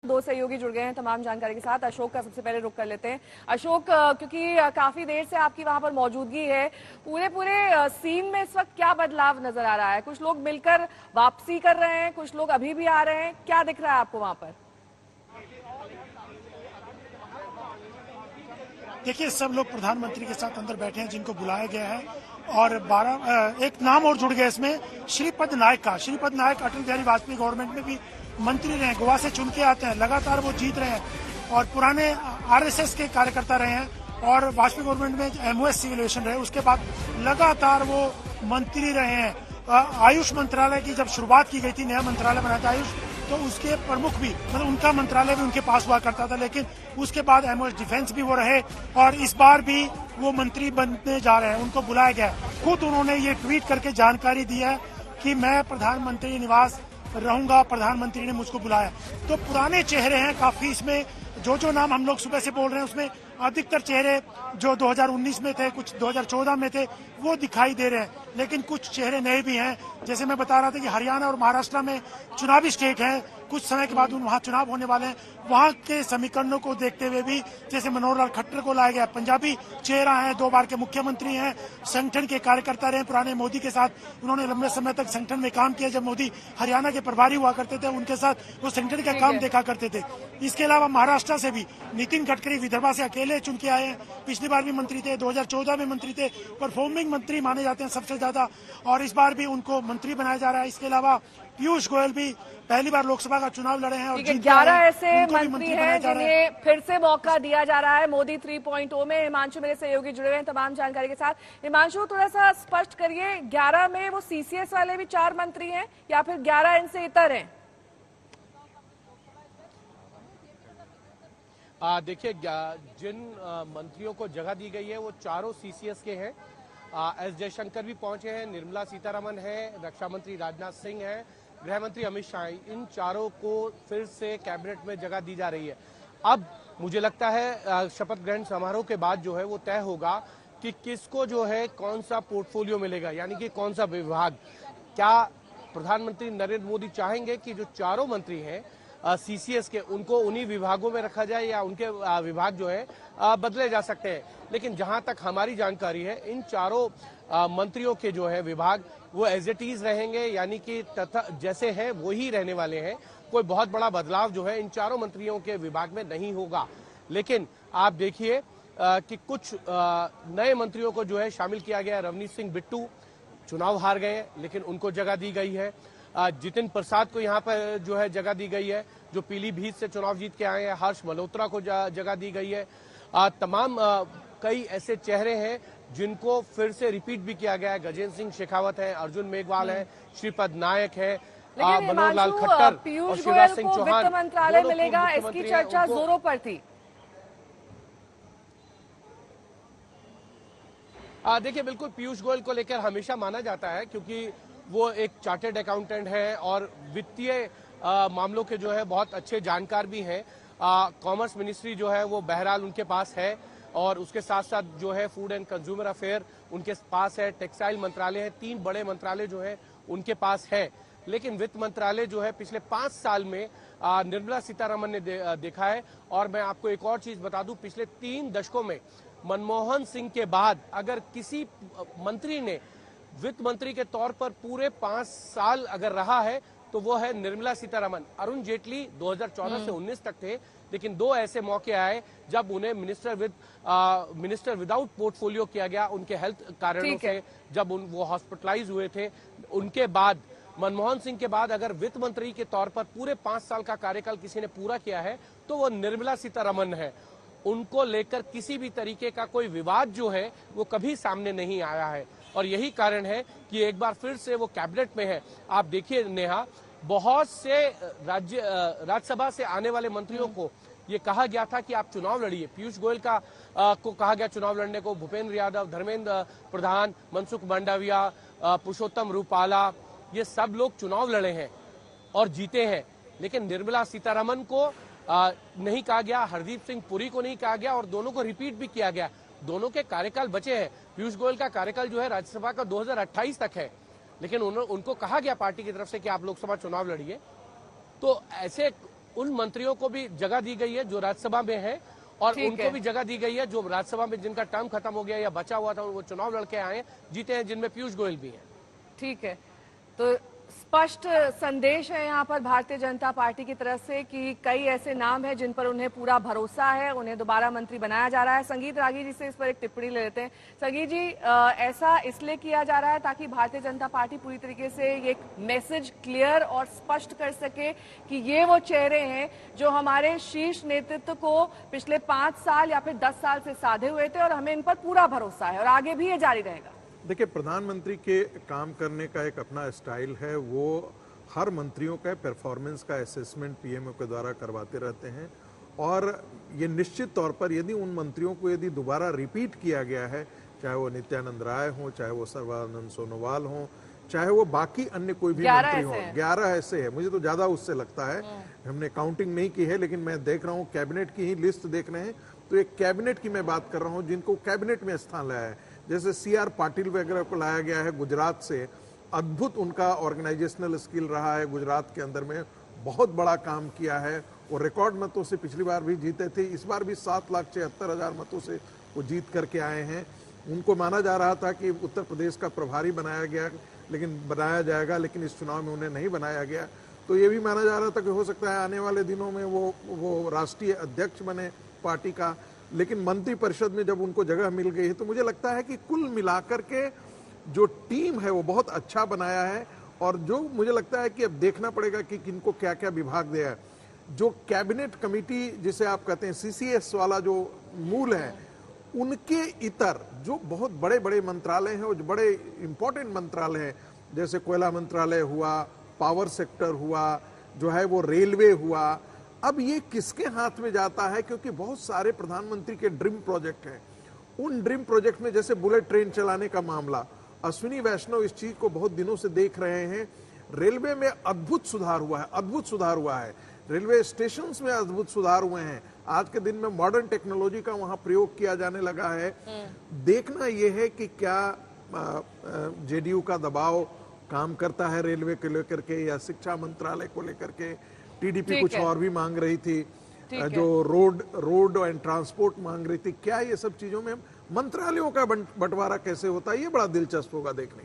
दो सहयोगी जुड़ गए हैं तमाम जानकारी के साथ। अशोक का सबसे पहले रुख कर लेते हैं। अशोक, क्योंकि काफी देर से आपकी वहां पर मौजूदगी है, पूरे सीन में इस वक्त क्या बदलाव नजर आ रहा है? कुछ लोग मिलकर वापसी कर रहे हैं, कुछ लोग अभी भी आ रहे हैं, क्या दिख रहा है आपको वहां पर? देखिए, सब लोग प्रधानमंत्री के साथ अंदर बैठे हैं जिनको बुलाया गया है, और 12 एक नाम और जुड़ गया इसमें, श्रीपद नायक का। श्रीपद नायक अटल बिहारी वाजपेयी गवर्नमेंट में भी मंत्री रहे, गोवा से चुन के आते हैं, लगातार वो जीत रहे हैं और पुराने आरएसएस के कार्यकर्ता रहे हैं, और वाजपेयी गवर्नमेंट में एमओएस सिविल एविएशन रहे, उसके बाद लगातार वो मंत्री रहे हैं। आयुष मंत्रालय की जब शुरुआत की गई थी, नया मंत्रालय बना था आयुष, तो उसके प्रमुख भी, मतलब उनका मंत्रालय भी उनके पास हुआ करता था, लेकिन उसके बाद एमओएस डिफेंस भी वो रहे, और इस बार भी वो मंत्री बनने जा रहे हैं, उनको बुलाया गया। खुद उन्होंने ये ट्वीट करके जानकारी दी है कि मैं प्रधानमंत्री निवास रहूंगा, प्रधानमंत्री ने मुझको बुलाया। तो पुराने चेहरे हैं काफी इसमें, जो नाम हम लोग सुबह से बोल रहे हैं उसमें अधिकतर चेहरे जो 2019 में थे, कुछ 2014 में थे, वो दिखाई दे रहे हैं, लेकिन कुछ चेहरे नए भी हैं। जैसे मैं बता रहा था कि हरियाणा और महाराष्ट्र में चुनावी स्टेट है, कुछ समय के बाद वहाँ चुनाव होने वाले हैं, वहाँ के समीकरणों को देखते हुए भी जैसे मनोहर लाल खट्टर को लाया गया। पंजाबी चेहरा है, 2 बार के मुख्यमंत्री हैं, संगठन के कार्यकर्ता रहे पुराने मोदी के साथ, उन्होंने लंबे समय तक संगठन में काम किया। जब मोदी हरियाणा के प्रभारी हुआ करते थे, उनके साथ वो संगठन का काम देखा करते थे। इसके अलावा महाराष्ट्र से भी नितिन गडकरी विदर्भा से अकेले चुन के आए हैं, पिछली बार भी मंत्री थे, 2014 में मंत्री थे, परफॉर्मिंग मंत्री माने जाते हैं सबसे ज्यादा, और इस बार भी उनको मंत्री बनाया जा रहा है। इसके अलावा पीयूष गोयल भी पहली बार लोकसभा का चुनाव लड़े हैं और 11 ऐसे मंत्री हैं जिन्हें फिर से मौका दिया जा रहा है मोदी 3.0 में। हिमांशु मेरे सहयोगी जुड़े हुए हैं तमाम जानकारी के साथ। हिमांशु, थोड़ा सा स्पष्ट करिए, 11 में वो सीसीएस वाले भी 4 मंत्री हैं या फिर 11 इनसे इतर हैं? देखिए, जिन मंत्रियों को जगह दी गई है वो चारों सीसीएस के हैं। एस जयशंकर भी पहुंचे हैं, निर्मला सीतारमण है, रक्षा मंत्री राजनाथ सिंह है, गृह मंत्री अमित शाह, इन चारों को फिर से कैबिनेट में जगह दी जा रही है। अब मुझे लगता है शपथ ग्रहण समारोह के बाद जो है वो तय होगा कि किसको जो है कौन सा पोर्टफोलियो मिलेगा, यानी कि कौन सा विभाग। क्या प्रधानमंत्री नरेंद्र मोदी चाहेंगे कि जो चारों मंत्री हैं सीसीएस के, उनको उन्हीं विभागों में रखा जाए, या उनके विभाग जो है बदले जा सकते हैं? लेकिन जहां तक हमारी जानकारी है, इन चारों मंत्रियों के जो है विभाग वो एज इट इज रहेंगे, यानी कि तथा जैसे हैं वो ही रहने वाले हैं। कोई बहुत बड़ा बदलाव जो है इन चारों मंत्रियों के विभाग में नहीं होगा। लेकिन आप देखिए कि कुछ नए मंत्रियों को जो है शामिल किया गया है। रवनीत सिंह बिट्टू चुनाव हार गए, लेकिन उनको जगह दी गई है। जितिन प्रसाद को यहाँ पर जो है जगह दी गई है, जो पीलीभीत से चुनाव जीत के आए हैं। हर्ष मल्होत्रा को जगह दी गई है। तमाम कई ऐसे चेहरे हैं जिनको फिर से रिपीट भी किया गया है। गजेंद्र सिंह शेखावत है, अर्जुन मेघवाल है, श्रीपद नायक है, मनोहर लाल खट्टर और शिवराज सिंह चौहान। वित्त मंत्रालय मिलेगा, इसकी चर्चा जोरों पर थी। देखिए, बिल्कुल पीयूष गोयल को लेकर हमेशा माना जाता है, क्योंकि वो एक चार्टर्ड अकाउंटेंट है और वित्तीय मामलों के जो है बहुत अच्छे जानकार भी हैं। कॉमर्स मिनिस्ट्री जो है वो बहरहाल उनके पास है, और उसके साथ साथ जो है फूड एंड कंज्यूमर अफेयर उनके पास है, टेक्सटाइल मंत्रालय है, 3 बड़े मंत्रालय जो है उनके पास है। लेकिन वित्त मंत्रालय जो है पिछले 5 साल में निर्मला सीतारमण ने देखा है। और मैं आपको एक और चीज बता दूं, पिछले 3 दशकों में मनमोहन सिंह के बाद अगर किसी मंत्री ने वित्त मंत्री के तौर पर पूरे 5 साल अगर रहा है तो वो है निर्मला सीतारमण। अरुण जेटली 2014 से 19 तक थे, लेकिन 2 ऐसे मौके आए जब उन्हें मिनिस्टर विदाउट पोर्टफोलियो किया गया उनके हेल्थ कारणों से, जब वो हॉस्पिटलाइज हुए थे। उनके बाद मनमोहन सिंह के बाद अगर वित्त मंत्री के तौर पर पूरे 5 साल का कार्यकाल किसी ने पूरा किया है तो वो निर्मला सीतारमण है। उनको लेकर किसी भी तरीके का कोई विवाद जो है वो कभी सामने नहीं आया है, और यही कारण है कि एक बार फिर से वो कैबिनेट में है। आप देखिए नेहा, बहुत से राज्यसभा से आने वाले मंत्रियों को ये कहा गया था कि आप चुनाव लड़िए। पीयूष गोयल को कहा गया चुनाव लड़ने को, भूपेंद्र यादव, धर्मेंद्र प्रधान, मनसुख मांडविया, पुरुषोत्तम रूपाला, ये सब लोग चुनाव लड़े हैं और जीते हैं। लेकिन निर्मला सीतारमण को नहीं कहा गया, हरदीप सिंह पुरी को नहीं कहा गया, और दोनों को रिपीट भी किया गया। दोनों के कार्यकाल बचे हैं। पीयूष गोयल का कार्यकाल जो है राज्यसभा का 2028 तक है, लेकिन उनको कहा गया पार्टी की तरफ से कि आप लोकसभा चुनाव लड़िए। तो ऐसे उन मंत्रियों को भी जगह दी गई है जो राज्यसभा में है, और ठीक उनको है। भी जगह दी गई है जो राज्यसभा में जिनका टर्म खत्म हो गया या बचा हुआ था, वो चुनाव लड़के आए हैं, जीते हैं, जिनमें पीयूष गोयल भी हैं। ठीक है, तो स्पष्ट संदेश है यहाँ पर भारतीय जनता पार्टी की तरफ से कि कई ऐसे नाम हैं जिन पर उन्हें पूरा भरोसा है, उन्हें दोबारा मंत्री बनाया जा रहा है। संगीत रागी जी से इस पर एक टिप्पणी ले लेते हैं। संगीत जी, ऐसा इसलिए किया जा रहा है ताकि भारतीय जनता पार्टी पूरी तरीके से ये मैसेज क्लियर और स्पष्ट कर सके कि ये वो चेहरे हैं जो हमारे शीर्ष नेतृत्व को पिछले 5 साल या फिर 10 साल से साधे हुए थे और हमें इन पर पूरा भरोसा है और आगे भी ये जारी रहेगा। देखिए, प्रधानमंत्री के काम करने का एक अपना स्टाइल है। वो हर मंत्रियों का परफॉर्मेंस का असेसमेंट पीएमओ के द्वारा करवाते रहते हैं, और ये निश्चित तौर पर यदि उन मंत्रियों को यदि दोबारा रिपीट किया गया है, चाहे वो नित्यानंद राय हो, चाहे वो सर्बानंद सोनोवाल हो, चाहे वो बाकी अन्य कोई भी मंत्री हो, 11 ऐसे है, मुझे तो ज्यादा उससे लगता है, हमने काउंटिंग नहीं की है, लेकिन मैं देख रहा हूँ कैबिनेट की ही लिस्ट देख रहे हैं, तो एक कैबिनेट की मैं बात कर रहा हूँ जिनको कैबिनेट में स्थान लाया है। जैसे CR पाटिल वगैरह को लाया गया है गुजरात से, अद्भुत उनका ऑर्गेनाइजेशनल स्किल रहा है, गुजरात के अंदर में बहुत बड़ा काम किया है, और रिकॉर्ड मतों से पिछली बार भी जीते थे, इस बार भी 7,76,000 मतों से वो जीत करके आए हैं। उनको माना जा रहा था कि उत्तर प्रदेश का प्रभारी बनाया जाएगा, लेकिन इस चुनाव में उन्हें नहीं बनाया गया। तो ये भी माना जा रहा था कि हो सकता है आने वाले दिनों में वो राष्ट्रीय अध्यक्ष बने पार्टी का, लेकिन मंत्री परिषद में जब उनको जगह मिल गई है, तो मुझे लगता है कि कुल मिलाकर के जो टीम है वो बहुत अच्छा बनाया है। और जो मुझे लगता है कि अब देखना पड़ेगा कि किनको क्या क्या विभाग दिया है। जो कैबिनेट कमेटी जिसे आप कहते हैं CCS वाला जो मूल है, उनके इतर जो बहुत बड़े बड़े मंत्रालय हैं और जो बड़े इंपॉर्टेंट मंत्रालय हैं, जैसे कोयला मंत्रालय हुआ, पावर सेक्टर हुआ, जो है वो रेलवे हुआ, अब ये किसके हाथ में जाता है? क्योंकि बहुत सारे प्रधानमंत्री के ड्रीम प्रोजेक्ट हैं। उन ड्रीम प्रोजेक्ट में जैसे बुलेट ट्रेन चलाने का मामला, अश्विनी वैष्णव इस चीज को बहुत दिनों से देख रहे हैं। रेलवे में अद्भुत सुधार हुआ है, रेलवे स्टेशन में अद्भुत सुधार हुए हैं। आज के दिन में मॉडर्न टेक्नोलॉजी का वहां प्रयोग किया जाने लगा है। देखना यह है कि क्या JDU का दबाव काम करता है रेलवे को लेकर के, या शिक्षा मंत्रालय को लेकर के। TDP कुछ और भी मांग रही थी, जो रोड एंड ट्रांसपोर्ट मांग रही थी। क्या ये सब चीजों में मंत्रालयों का बंटवारा कैसे होता है, ये बड़ा दिलचस्प होगा देखने।